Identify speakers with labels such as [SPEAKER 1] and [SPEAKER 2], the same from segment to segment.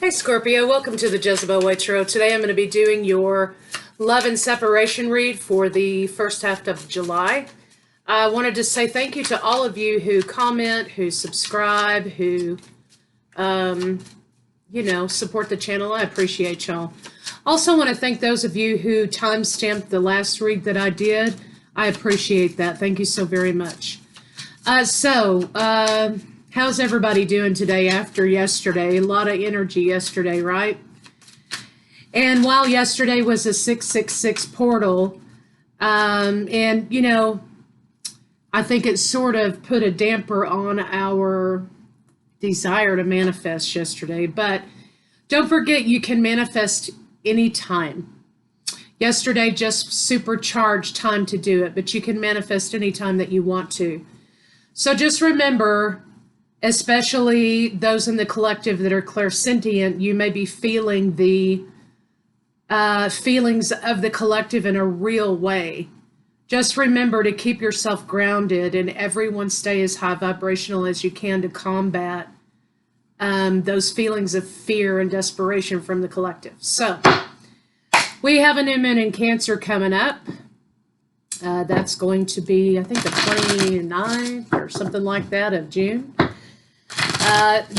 [SPEAKER 1] Hey Scorpio, welcome to the Jezebel Way Tarot. Today I'm going to be doing your love and separation read for the first half of July. I wanted to say thank you to all of you who comment, who subscribe, who, support the channel. I appreciate y'all. Also want to thank those of you who time-stamped the last read that I did. I appreciate that. Thank you so very much. How's everybody doing today after yesterday? A lot of energy yesterday, right? And while yesterday was a 666 portal, I think it sort of put a damper on our desire to manifest yesterday. But don't forget, you can manifest anytime. Yesterday just supercharged time to do it, but you can manifest anytime that you want to. So just remember, especially those in the collective that are clairsentient, you may be feeling the feelings of the collective in a real way. Just remember to keep yourself grounded and everyone stay as high vibrational as you can to combat those feelings of fear and desperation from the collective. So we have a new moon in Cancer coming up. That's going to be, I think, the 29th or something like that of June.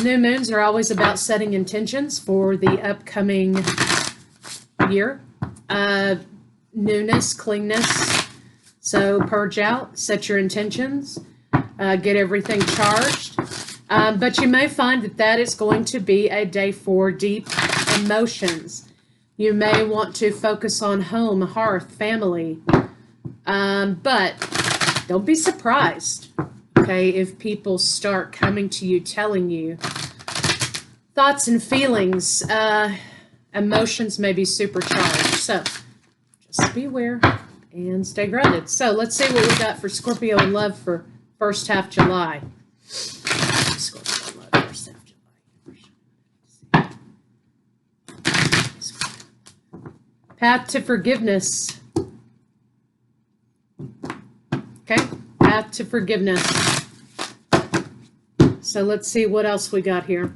[SPEAKER 1] New moons are always about setting intentions for the upcoming year. Newness, cleanness. So purge out, set your intentions, get everything charged. But you may find that is going to be a day for deep emotions. You may want to focus on home, hearth, family. But don't be surprised, okay, if people start coming to you, telling you thoughts and feelings, emotions may be supercharged. So just be aware and stay grounded. So let's see what we got for Scorpio in love for first half July. Scorpio in love, first half July. Path to forgiveness. Okay, path to forgiveness. So let's see what else we got here.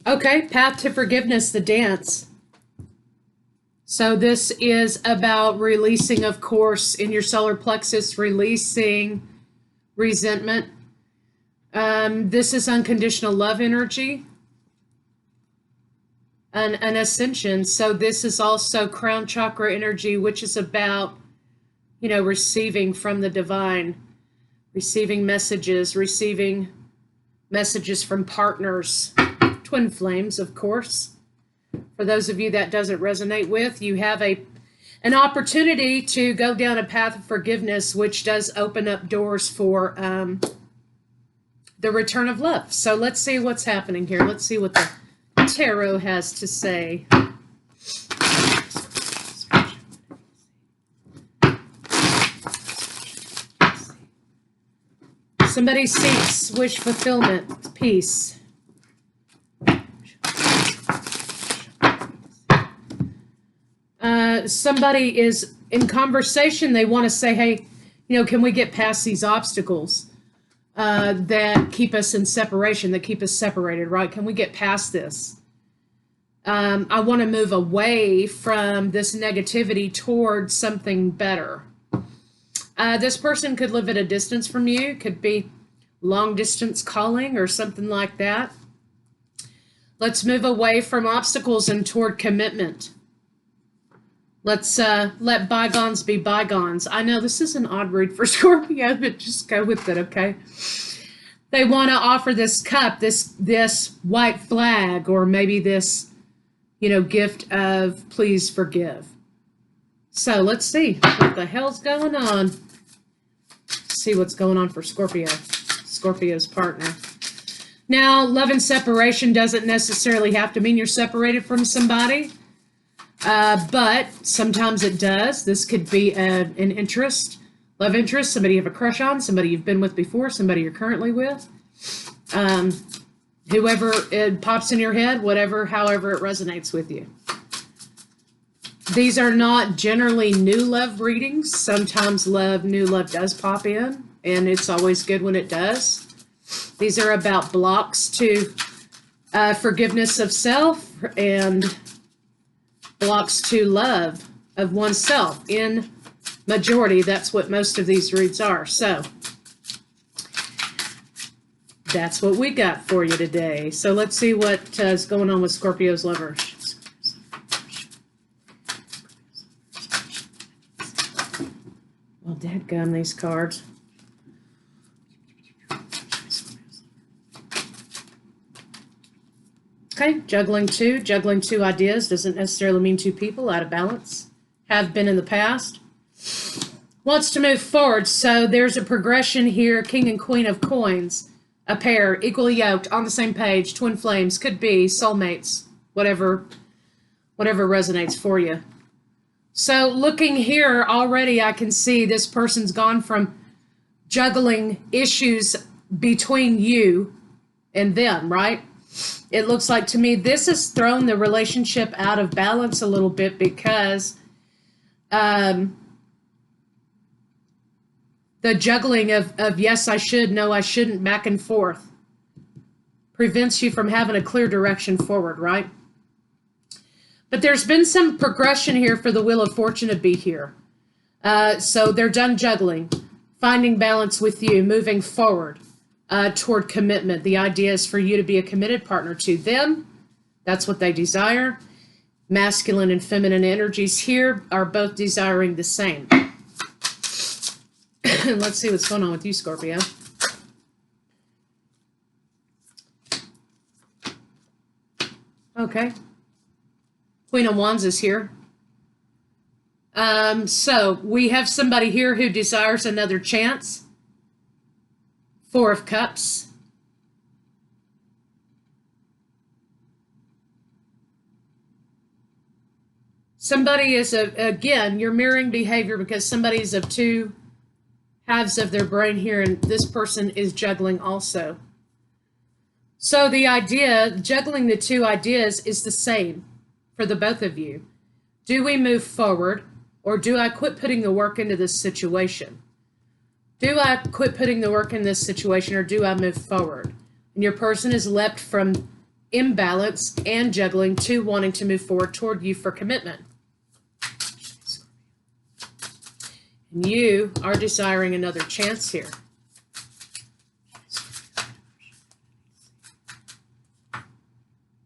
[SPEAKER 1] Okay, path to forgiveness, the dance. So this is about releasing, of course, in your solar plexus, releasing resentment. This is unconditional love energy. An ascension. So this is also crown chakra energy, which is about receiving from the divine, receiving messages from partners, twin flames, of course. For those of you that doesn't resonate with, you have an opportunity to go down a path of forgiveness, which does open up doors for the return of love. So let's see what's happening here. Let's see what the tarot has to say. Somebody seeks wish fulfillment, peace. Somebody is in conversation. They want to say, hey, can we get past these obstacles that keep us in separation, that keep us separated, right? Can we get past this? I want to move away from this negativity towards something better. This person could live at a distance from you, could be long distance calling or something like that. Let's move away from obstacles and toward commitment. Let's let bygones be bygones. I know this is an odd read for Scorpio, but just go with it, okay? They want to offer this cup, this white flag, or maybe this, gift of please forgive. So let's see what the hell's going on. See what's going on for Scorpio's partner. Now, love and separation doesn't necessarily have to mean you're separated from somebody, but sometimes it does. This could be an interest, love interest, somebody you have a crush on, somebody you've been with before, somebody you're currently with, whoever it pops in your head, however it resonates with you. These are not generally new love readings. Sometimes new love does pop in, and it's always good when it does. These are about blocks to Forgiveness of self and blocks to love of oneself. In majority, that's what most of these reads are. So that's what we got for you today. So let's see what is going on with Scorpio's lovers. Well, dadgum, these cards. Okay, juggling two ideas doesn't necessarily mean two people out of balance. Have been in the past. Wants to move forward, so there's a progression here. King and Queen of Coins, a pair, equally yoked, on the same page, twin flames, could be soulmates, whatever resonates for you. So looking here already, I can see this person's gone from juggling issues between you and them, right? It looks like to me this has thrown the relationship out of balance a little bit because the juggling of yes, I should, no, I shouldn't, back and forth prevents you from having a clear direction forward, right? But there's been some progression here for the Wheel of Fortune to be here. So they're done juggling, finding balance with you, moving forward. Toward commitment. The idea is for you to be a committed partner to them. That's what they desire. Masculine and feminine energies here are both desiring the same. Let's see what's going on with you, Scorpio. Okay. Queen of Wands is here. So we have somebody here who desires another chance. Four of Cups. Somebody is, again, you're mirroring behavior because somebody's of two halves of their brain here, and this person is juggling also. So the idea, juggling the two ideas, is the same for the both of you. Do we move forward, or do I quit putting the work into this situation? Do I quit putting the work in this situation, or do I move forward? And your person is leapt from imbalance and juggling to wanting to move forward toward you for commitment. And you are desiring another chance here.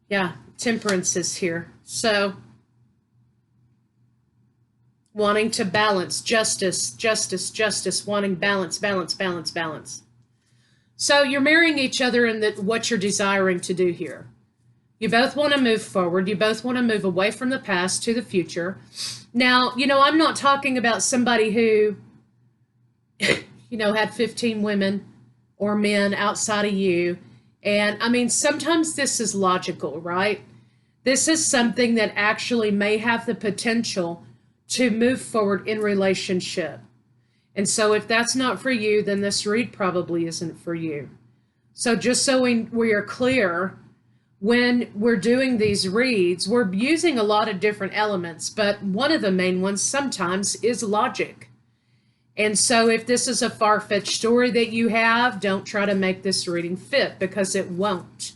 [SPEAKER 1] Yeah, Temperance is here. So wanting to balance, justice, wanting balance. So you're marrying each other in what you're desiring to do here. You both want to move forward. You both want to move away from the past to the future. Now, I'm not talking about somebody who, had 15 women or men outside of you. And I mean, sometimes this is logical, right? This is something that actually may have the potential to move forward in relationship. And so if that's not for you, then this read probably isn't for you. So just so we are clear, when we're doing these reads, we're using a lot of different elements, but one of the main ones sometimes is logic. And so if this is a far-fetched story that you have, don't try to make this reading fit, because it won't.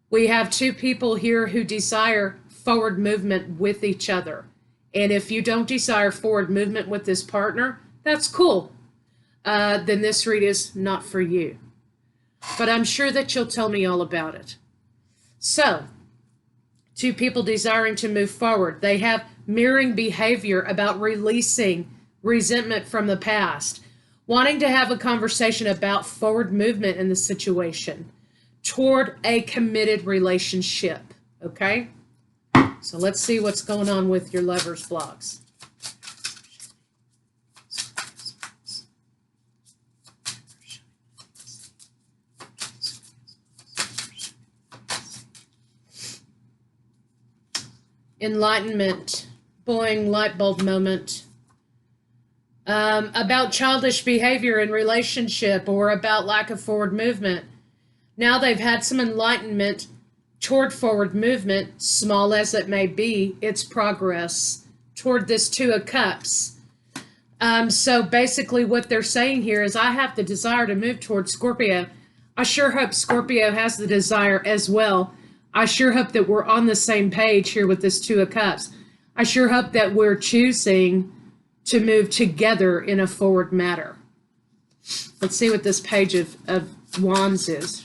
[SPEAKER 1] We have two people here who desire forward movement with each other. And if you don't desire forward movement with this partner, that's cool. Then this read is not for you. But I'm sure that you'll tell me all about it. So, two people desiring to move forward. They have mirroring behavior about releasing resentment from the past, wanting to have a conversation about forward movement in the situation toward a committed relationship. Okay? So let's see what's going on with your lovers blocks. Enlightenment, boing, light bulb moment. About childish behavior in relationship or about lack of forward movement. Now they've had some enlightenment toward forward movement, small as it may be, it's progress toward this Two of Cups. So basically what they're saying here is, I have the desire to move toward Scorpio. I sure hope Scorpio has the desire as well. I sure hope that we're on the same page here with this Two of Cups. I sure hope that we're choosing to move together in a forward matter. Let's see what this Page of Wands is.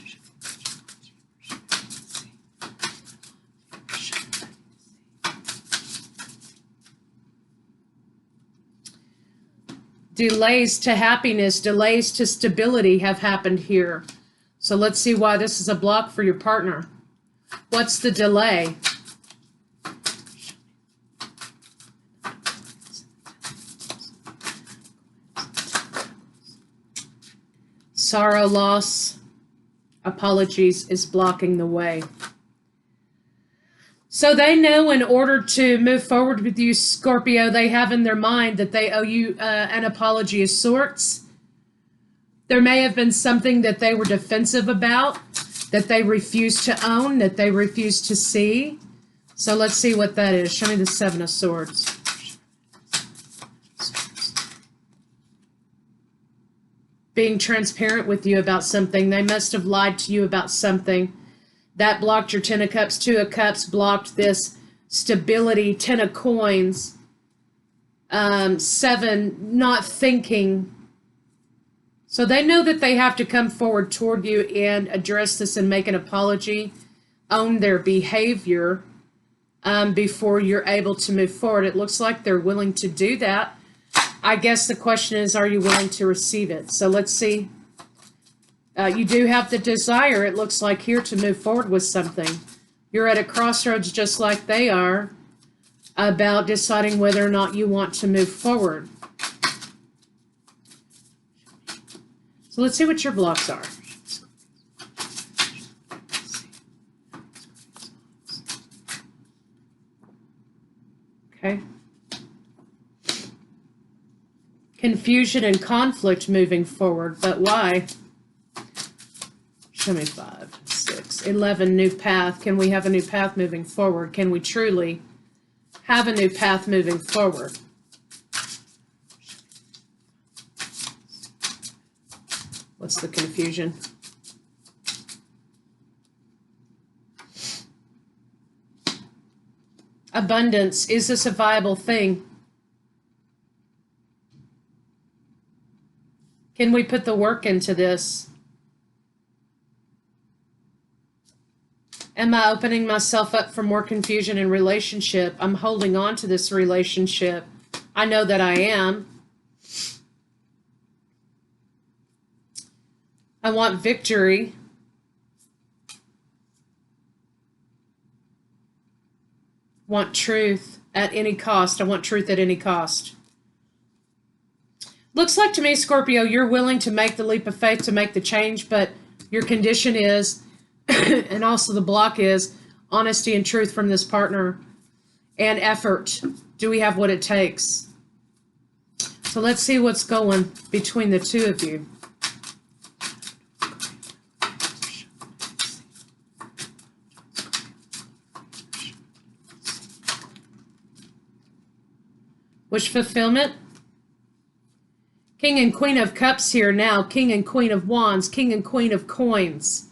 [SPEAKER 1] Delays to happiness, delays to stability have happened here. So let's see why this is a block for your partner. What's the delay? Sorrow, loss, apologies is blocking the way. So they know in order to move forward with you, Scorpio, they have in their mind that they owe you an apology of sorts. There may have been something that they were defensive about, that they refused to own, that they refused to see. So let's see what that is. Show me the Seven of Swords. Being transparent with you about something. They must have lied to you about something. That blocked your Ten of Cups. Two of Cups blocked this stability. Ten of Coins. Seven, not thinking. So they know that they have to come forward toward you and address this and make an apology, own their behavior before you're able to move forward. It looks like they're willing to do that. I guess the question is, are you willing to receive it? So let's see. You do have the desire, it looks like here, to move forward with something. You're at a crossroads just like they are about deciding whether or not you want to move forward. So let's see what your blocks are. Okay. Confusion and conflict moving forward, but why? Show me 5, 6, 11, new path. Can we have a new path moving forward? Can we truly have a new path moving forward? What's the confusion? Abundance. Is this a viable thing? Can we put the work into this? Am I opening myself up for more confusion in relationship? I'm holding on to this relationship. I know that I am. I want victory. Want truth at any cost. I want truth at any cost. Looks like to me, Scorpio, you're willing to make the leap of faith to make the change, but your condition is, and also the block is, honesty and truth from this partner and effort. Do we have what it takes? So let's see what's going between the two of you. Wish fulfillment. King and Queen of Cups here now. King and Queen of Wands. King and Queen of Coins.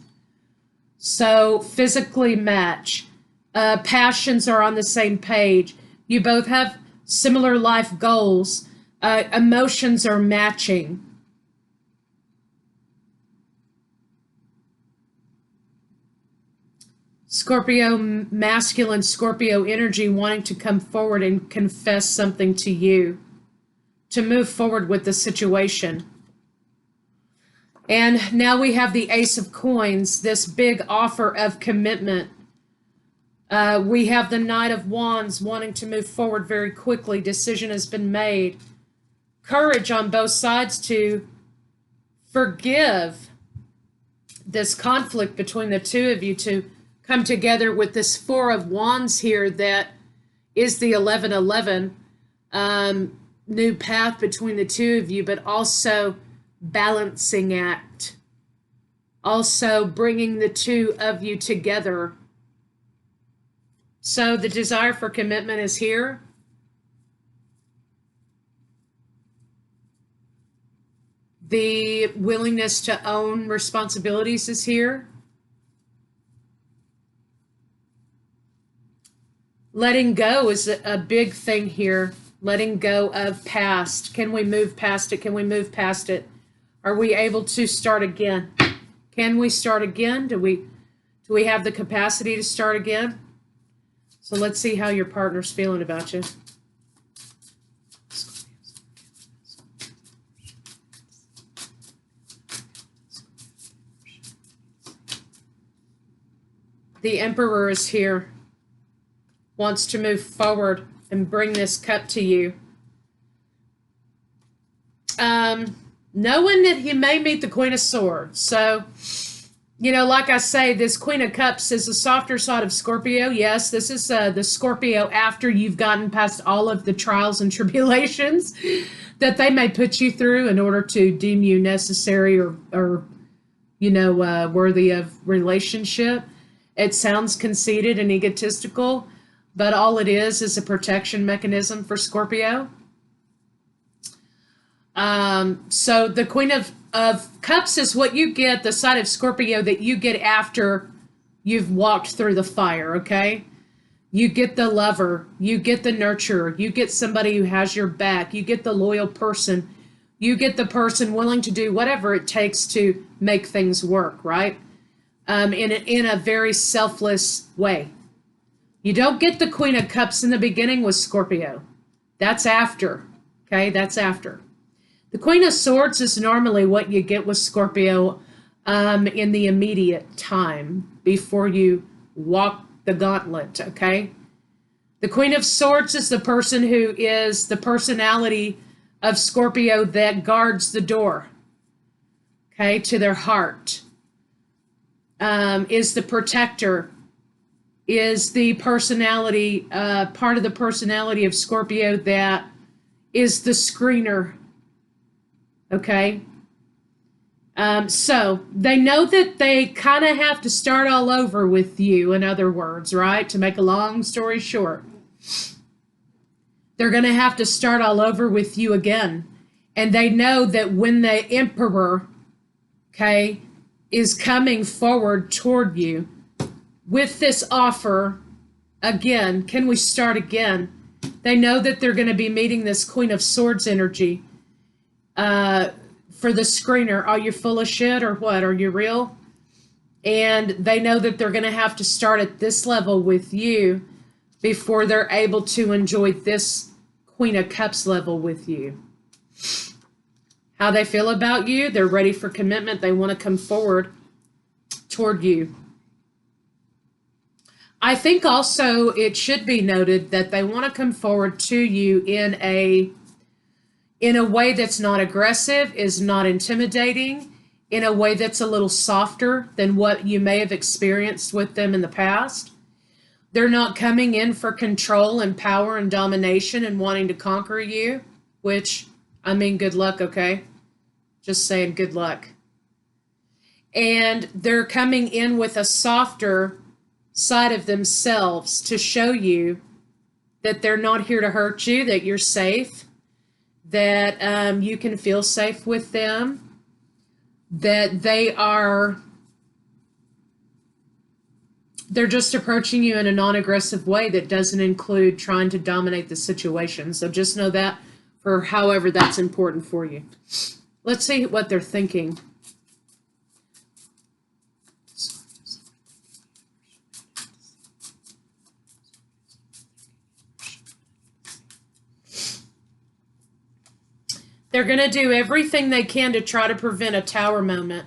[SPEAKER 1] So physically match. Passions are on the same page. You both have similar life goals. Emotions are matching. Scorpio masculine, Scorpio energy wanting to come forward and confess something to you, to move forward with the situation. And now we have the Ace of Coins, this big offer of commitment. We have the Knight of Wands wanting to move forward very quickly. Decision has been made. Courage on both sides to forgive this conflict between the two of you, to come together with this Four of Wands here that is the 1111. New path between the two of you, but also balancing act. Also bringing the two of you together. So the desire for commitment is here. The willingness to own responsibilities is here. Letting go is a big thing here. Letting go of past. Can we move past it? Can we move past it? Are we able to start again? Can we start again? Do we have the capacity to start again? So let's see how your partner's feeling about you. The Emperor is here. Wants to move forward and bring this cup to you. Knowing that he may meet the Queen of Swords. So, like I say, this Queen of Cups is the softer side of Scorpio. Yes, this is the Scorpio after you've gotten past all of the trials and tribulations that they may put you through in order to deem you necessary or worthy of relationship. It sounds conceited and egotistical, but all it is a protection mechanism for Scorpio. So the Queen of Cups is what you get, the side of Scorpio that you get after you've walked through the fire, okay? You get the lover, you get the nurturer, you get somebody who has your back, you get the loyal person, you get the person willing to do whatever it takes to make things work, right? In a very selfless way. You don't get the Queen of Cups in the beginning with Scorpio. That's after, okay? That's after. The Queen of Swords is normally what you get with Scorpio in the immediate time before you walk the gauntlet, okay? The Queen of Swords is the person who is the personality of Scorpio that guards the door, okay, to their heart. Is the protector, is the personality, part of the personality of Scorpio that is the screener, okay? So they know that they kind of have to start all over with you, in other words, right? To make a long story short. They're going to have to start all over with you again. And they know that when the Emperor, okay, is coming forward toward you with this offer, again, can we start again? They know that they're going to be meeting this Queen of Swords energy for the screener. Are you full of shit or what? Are you real? And they know that they're going to have to start at this level with you before they're able to enjoy this Queen of Cups level with you. How they feel about you, they're ready for commitment. They want to come forward toward you. I think also it should be noted that they want to come forward to you in a way that's not aggressive, is not intimidating, in a way that's a little softer than what you may have experienced with them in the past. They're not coming in for control and power and domination and wanting to conquer you, which, I mean, good luck, okay? Just saying good luck. And they're coming in with a softer side of themselves to show you that they're not here to hurt you, that you're safe, that you can feel safe with them, that they're just approaching you in a non-aggressive way that doesn't include trying to dominate the situation. So just know that for however that's important for you. Let's see what they're thinking. They're going to do everything they can to try to prevent a tower moment.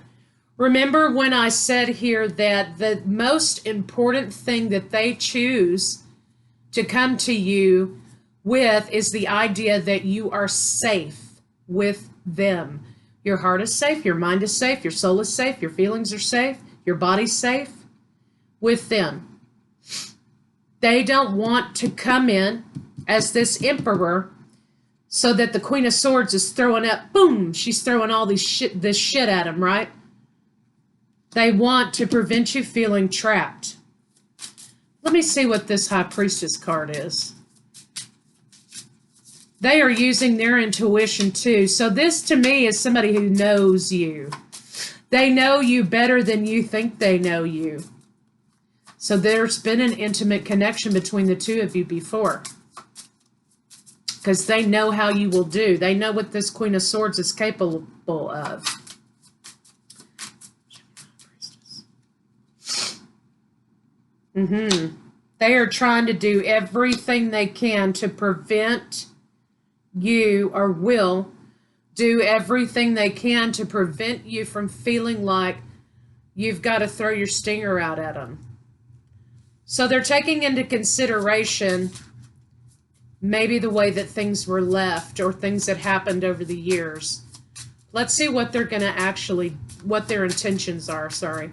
[SPEAKER 1] Remember when I said here that the most important thing that they choose to come to you with is the idea that you are safe with them. Your heart is safe, your mind is safe, your soul is safe, your feelings are safe, your body's safe with them. They don't want to come in as this Emperor so that the Queen of Swords is throwing up, boom, she's throwing all this shit at them, right? They want to prevent you feeling trapped. Let me see what this High Priestess card is. They are using their intuition too. So this to me is somebody who knows you. They know you better than you think they know you. So there's been an intimate connection between the two of you before. Because they know how you will do. They know what this Queen of Swords is capable of. They are trying to do everything they can to prevent you, or will do everything they can to prevent you from feeling like you've got to throw your stinger out at them. So they're taking into consideration maybe the way that things were left or things that happened over the years. Let's see what they're going to actually, what their intentions are, sorry.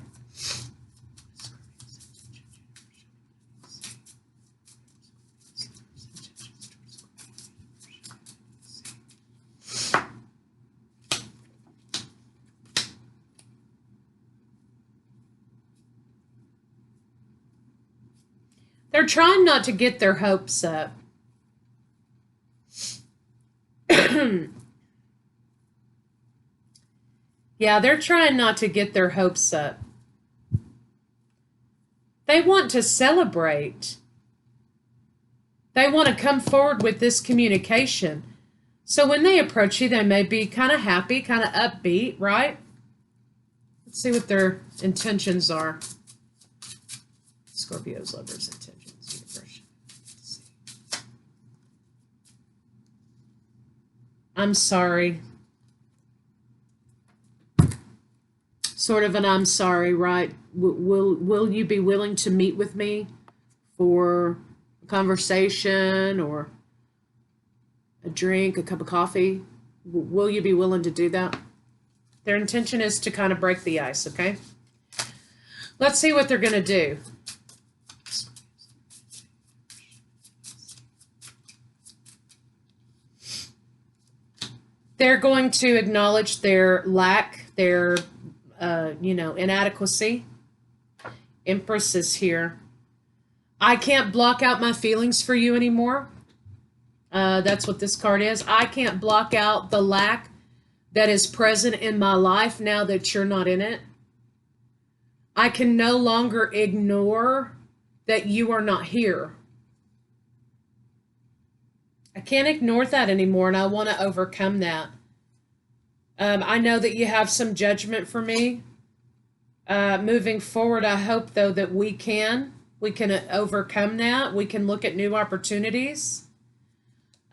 [SPEAKER 1] They're trying not to get their hopes up. Yeah, they're trying not to get their hopes up. They want to celebrate. They want to come forward with this communication. So when they approach you, they may be kind of happy, kind of upbeat, right? Let's see what their intentions are. Scorpio's lovers' intentions. I'm sorry. Sort of an I'm sorry, right? Will you be willing to meet with me for a conversation or a drink, a cup of coffee? Will you be willing to do that? Their intention is to kind of break the ice, okay? Let's see what they're going to do. They're going to acknowledge their lack, their, inadequacy. Empress is here. I can't block out my feelings for you anymore. That's what this card is. I can't block out the lack that is present in my life now that you're not in it. I can no longer ignore that you are not here. I can't ignore that anymore, and I want to overcome that. I know that you have some judgment for me. Moving forward, I hope, though, that we can overcome that. We can look at new opportunities.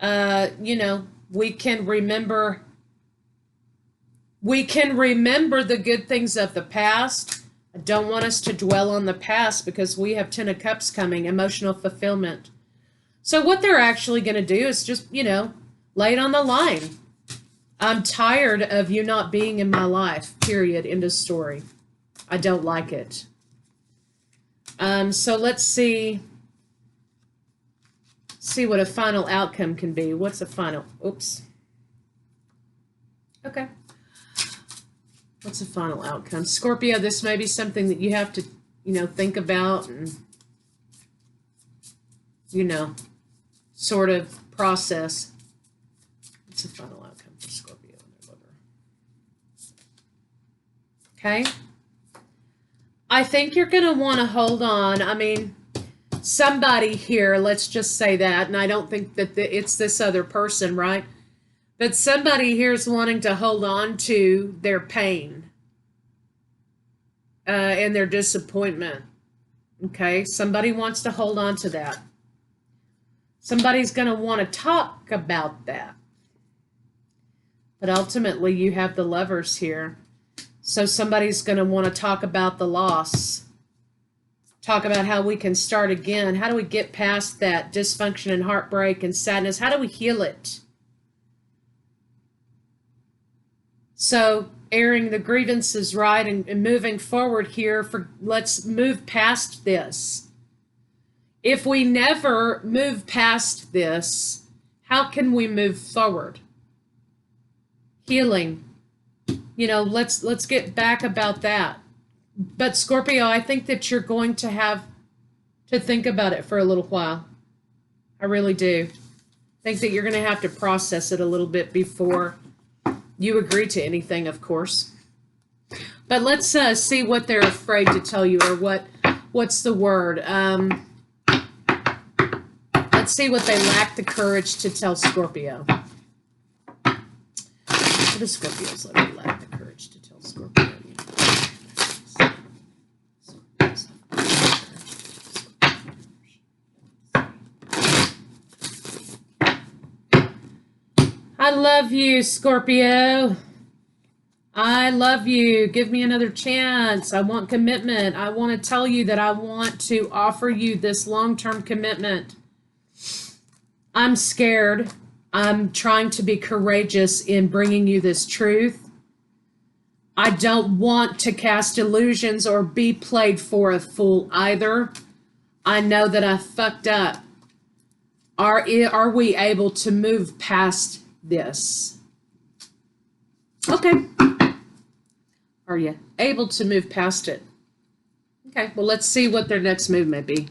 [SPEAKER 1] We can remember the good things of the past. I don't want us to dwell on the past because we have 10 of Cups coming, emotional fulfillment. So what they're actually going to do is just, lay it on the line. I'm tired of you not being in my life, period, end of story. I don't like it. So let's see what a final outcome can be. What's a final? Oops. Okay. What's a final outcome? Scorpio, this may be something that you have to, think about and, sort of process. What's a final outcome for Scorpio and their lover? Okay. I think you're going to want to hold on. I mean, somebody here, let's just say that, and I don't think that it's this other person, right? But somebody here is wanting to hold on to their pain and their disappointment. Okay, somebody wants to hold on to that. Somebody's going to want to talk about that. But ultimately, you have the Lovers here. So somebody's going to want to talk about the loss. Talk about how we can start again. How do we get past that dysfunction and heartbreak and sadness? How do we heal it? So airing the grievances, right, and moving forward here, let's move past this. If we never move past this, how can we move forward? Healing. Let's get back about that. But Scorpio, I think that you're going to have to think about it for a little while. I really do. Think that you're going to have to process it a little bit before you agree to anything, of course. But let's see what they're afraid to tell you, or what's the word? Let's see what they lack the courage to tell Scorpio. What does Scorpio's lack the courage to tell Scorpio? I love you, Scorpio. I love you. Give me another chance. I want commitment. I want to tell you that I want to offer you this long-term commitment. I'm scared. I'm trying to be courageous in bringing you this truth. I don't want to cast illusions or be played for a fool either. I know that I fucked up. Are we able to move past this? Okay. Are you able to move past it? Okay, well, let's see what their next move may be.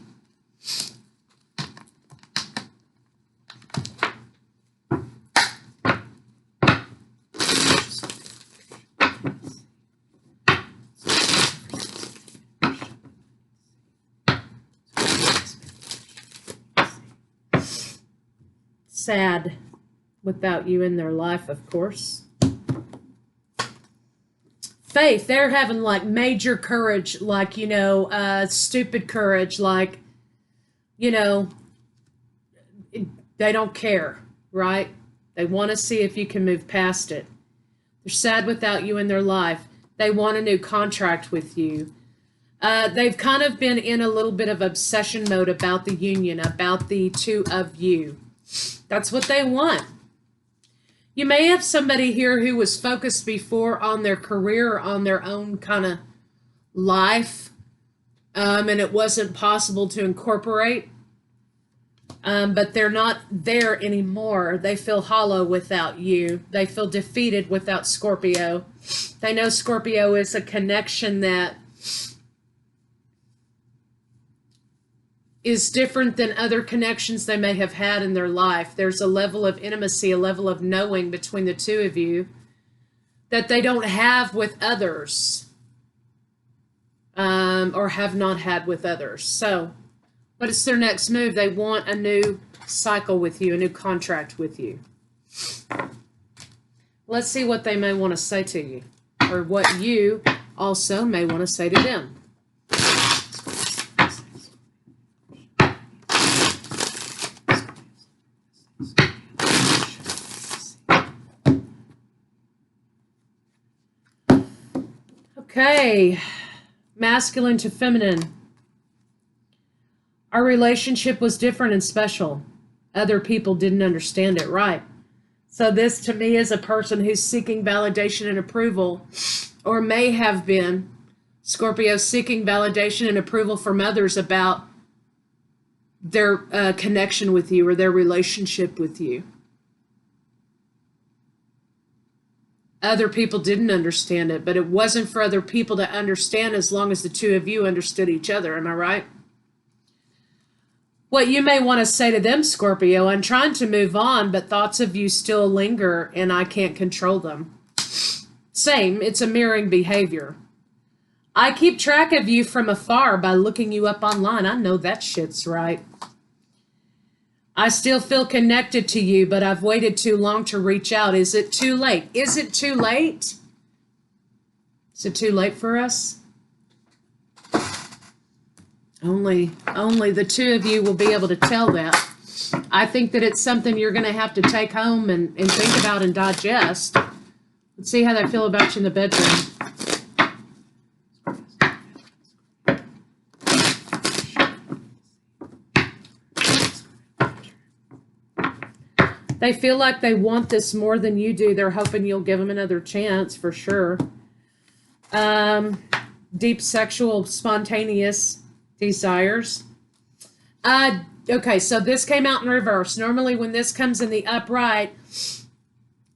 [SPEAKER 1] Sad without you in their life, of course. Faith, they're having like major courage, like, stupid courage, like, they don't care, right? They want to see if you can move past it. They're sad without you in their life. They want a new contract with you. They've kind of been in a little bit of obsession mode about the union, about the two of you. That's what they want. You may have somebody here who was focused before on their career or on their own kind of life, and it wasn't possible to incorporate, but they're not there anymore. They feel hollow without you. They feel defeated without Scorpio. They know Scorpio is a connection that is different than other connections they may have had in their life. There's a level of intimacy, a level of knowing between the two of you that they don't have with others, or have not had with others. So what is their next move? They want a new cycle with you, a new contract with you. Let's see what they may want to say to you, or what you also may want to say to them. Okay, masculine to feminine. Our relationship was different and special. Other people didn't understand it, right? So this to me is a person who's seeking validation and approval, or may have been, Scorpio, seeking validation and approval from others about their connection with you or their relationship with you. Other people didn't understand it, but it wasn't for other people to understand as long as the two of you understood each other. Am I right? What you may want to say to them, Scorpio, I'm trying to move on, but thoughts of you still linger and I can't control them. Same, it's a mirroring behavior. I keep track of you from afar by looking you up online. I know that shit's right. I still feel connected to you, but I've waited too long to reach out. Is it too late? Is it too late? Is it too late for us? Only the two of you will be able to tell that. I think that it's something you're going to have to take home and think about and digest. Let's see how they feel about you in the bedroom. They feel like they want this more than you do. They're hoping you'll give them another chance, for sure. Deep sexual, spontaneous desires. Okay, so this came out in reverse. Normally when this comes in the upright,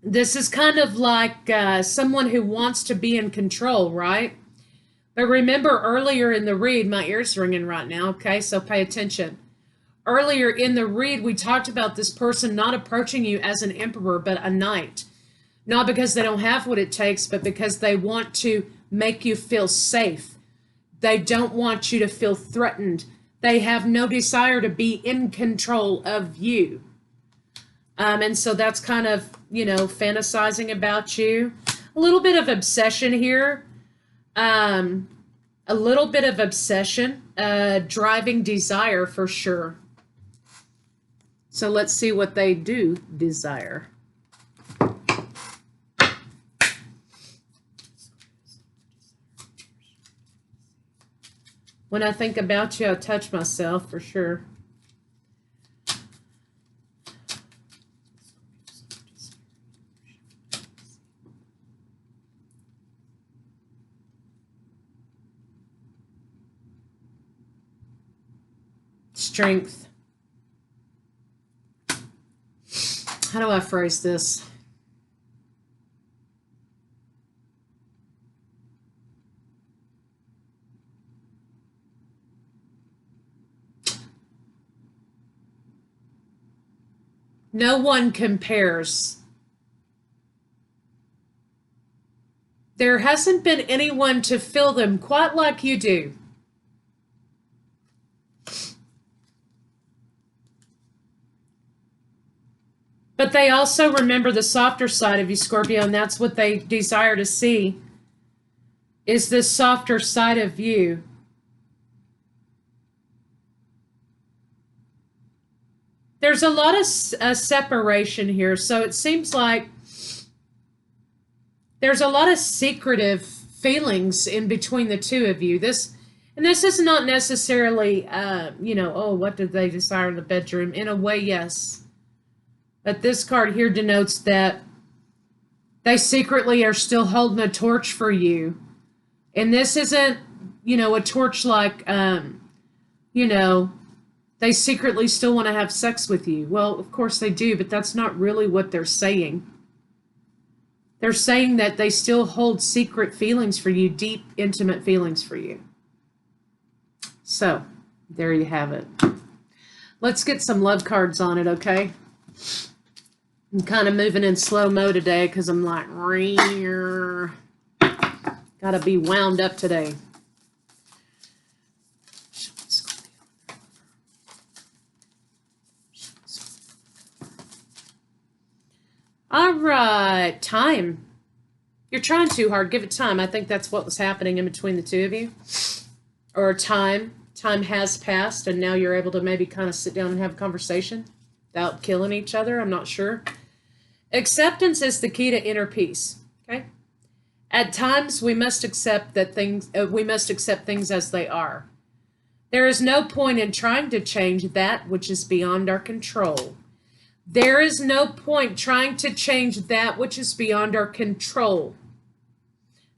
[SPEAKER 1] this is kind of like someone who wants to be in control, right? But remember earlier in the read, my ear's ringing right now, okay? So pay attention. Earlier in the read, we talked about this person not approaching you as an emperor, but a knight. Not because they don't have what it takes, but because they want to make you feel safe. They don't want you to feel threatened. They have no desire to be in control of you. And so that's kind of, fantasizing about you. A little bit of obsession here. A little bit of obsession, driving desire for sure. So let's see what they do desire. When I think about you, I touch myself for sure. Strength. How do I phrase this? No one compares. There hasn't been anyone to fill them quite like you do. But they also remember the softer side of you, Scorpio, and that's what they desire to see, is this softer side of you. There's a lot of separation here, so it seems like there's a lot of secretive feelings in between the two of you. This is not necessarily, what did they desire in the bedroom? In a way, yes. But this card here denotes that they secretly are still holding a torch for you. And this isn't, a torch like, they secretly still want to have sex with you. Well, of course they do, but that's not really what they're saying. They're saying that they still hold secret feelings for you, deep, intimate feelings for you. So, there you have it. Let's get some love cards on it, okay? I'm kind of moving in slow-mo today because I'm like, gotta be wound up today. All right, time. You're trying too hard. Give it time. I think that's what was happening in between the two of you. Or time. Time has passed, and now you're able to maybe kind of sit down and have a conversation without killing each other. I'm not sure. Acceptance is the key to inner peace. Okay. At times, we must accept things as they are. There is no point in trying to change that which is beyond our control. There is no point trying to change that which is beyond our control.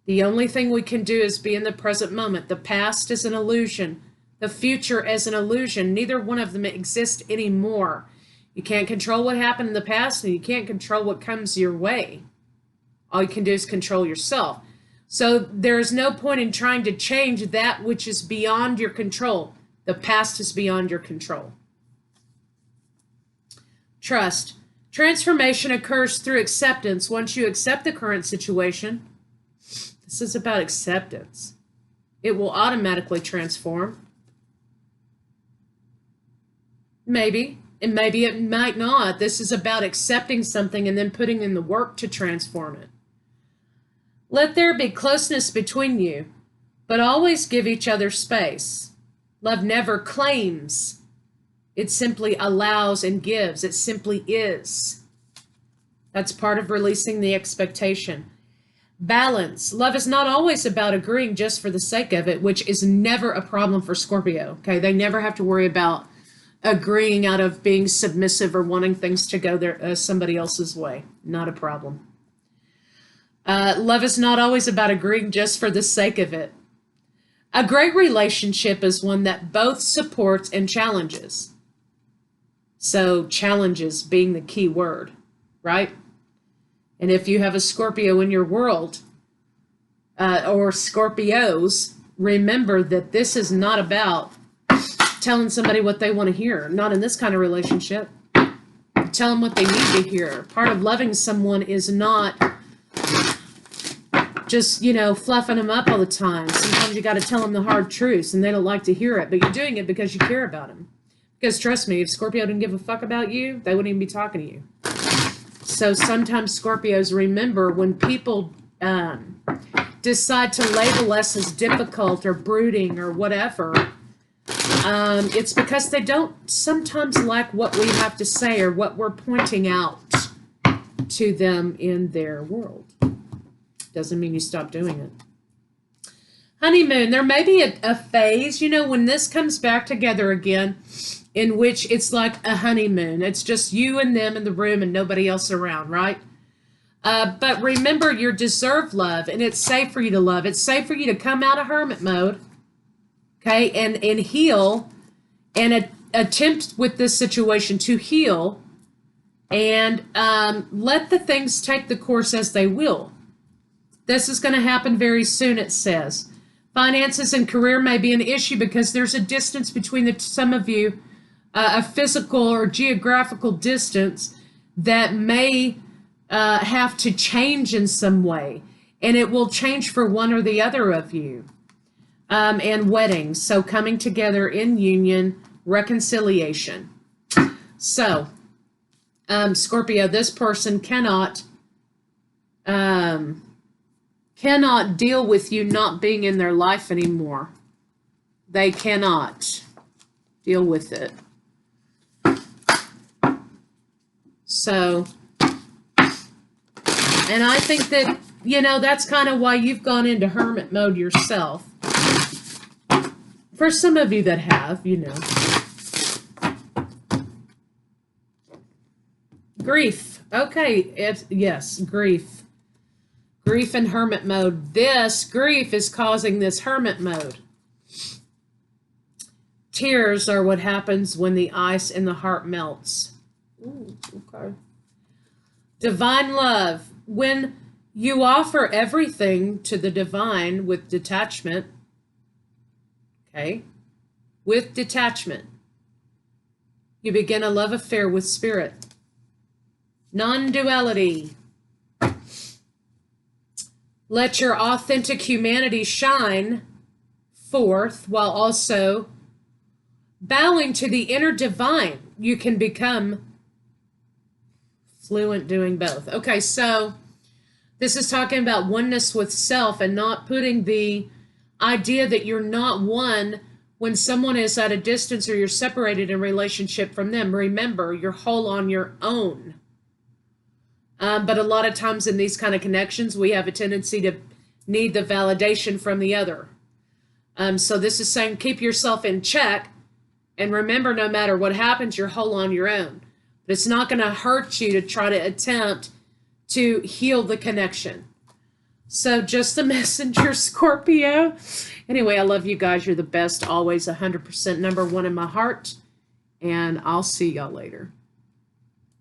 [SPEAKER 1] The only thing we can do is be in the present moment. The past is an illusion. The future is an illusion. Neither one of them exist anymore. You can't control what happened in the past, and you can't control what comes your way. All you can do is control yourself. So there is no point in trying to change that which is beyond your control. The past is beyond your control. Trust. Transformation occurs through acceptance. Once you accept the current situation, this is about acceptance. It will automatically transform. Maybe. And maybe it might not. This is about accepting something and then putting in the work to transform it. Let there be closeness between you, but always give each other space. Love never claims. It simply allows and gives. It simply is. That's part of releasing the expectation. Balance. Love is not always about agreeing just for the sake of it, which is never a problem for Scorpio. Okay, they never have to worry about agreeing out of being submissive or wanting things to go somebody else's way. Not a problem. Love is not always about agreeing just for the sake of it. A great relationship is one that both supports and challenges. So challenges being the key word, right? And if you have a Scorpio in your world, or Scorpios, remember that this is not about telling somebody what they want to hear. Not in this kind of relationship. Tell them what they need to hear. Part of loving someone is not just, fluffing them up all the time. Sometimes you got to tell them the hard truths, and they don't like to hear it, but you're doing it because you care about them. Because trust me, if Scorpio didn't give a fuck about you, they wouldn't even be talking to you. So sometimes Scorpios remember when people decide to label us as difficult or brooding or whatever, it's because they don't sometimes like what we have to say or what we're pointing out to them in their world. Doesn't mean you stop doing it. Honeymoon, there may be a phase, when this comes back together again, in which it's like a honeymoon. It's just you and them in the room and nobody else around, right? But remember, you deserve love, and it's safe for you to love. It's safe for you to come out of hermit mode, okay, and heal, and attempt with this situation to heal, and let the things take the course as they will. This is going to happen very soon, it says. Finances and career may be an issue because there's a distance between some of you, a physical or geographical distance that may have to change in some way. And it will change for one or the other of you. And weddings. So coming together in union, reconciliation. So, Scorpio, this person cannot deal with you not being in their life anymore. They cannot deal with it. So, and I think that, that's kind of why you've gone into hermit mode yourself. For some of you that have, Grief. Okay, yes, grief. Grief and hermit mode. This grief is causing this hermit mode. Tears are what happens when the ice in the heart melts. Ooh, okay. Divine love. When you offer everything to the divine with detachment, okay, with detachment, you begin a love affair with spirit. Non-duality. Let your authentic humanity shine forth while also bowing to the inner divine. You can become fluent doing both. Okay, so this is talking about oneness with self and not putting the idea that you're not one when someone is at a distance or you're separated in relationship from them. Remember, you're whole on your own. But a lot of times in these kind of connections, we have a tendency to need the validation from the other. So this is saying keep yourself in check. And remember, no matter what happens, you're whole on your own. But it's not going to hurt you to try to attempt to heal the connection. So just the messenger, Scorpio. Anyway, I love you guys. You're the best, always 100% number one in my heart. And I'll see y'all later.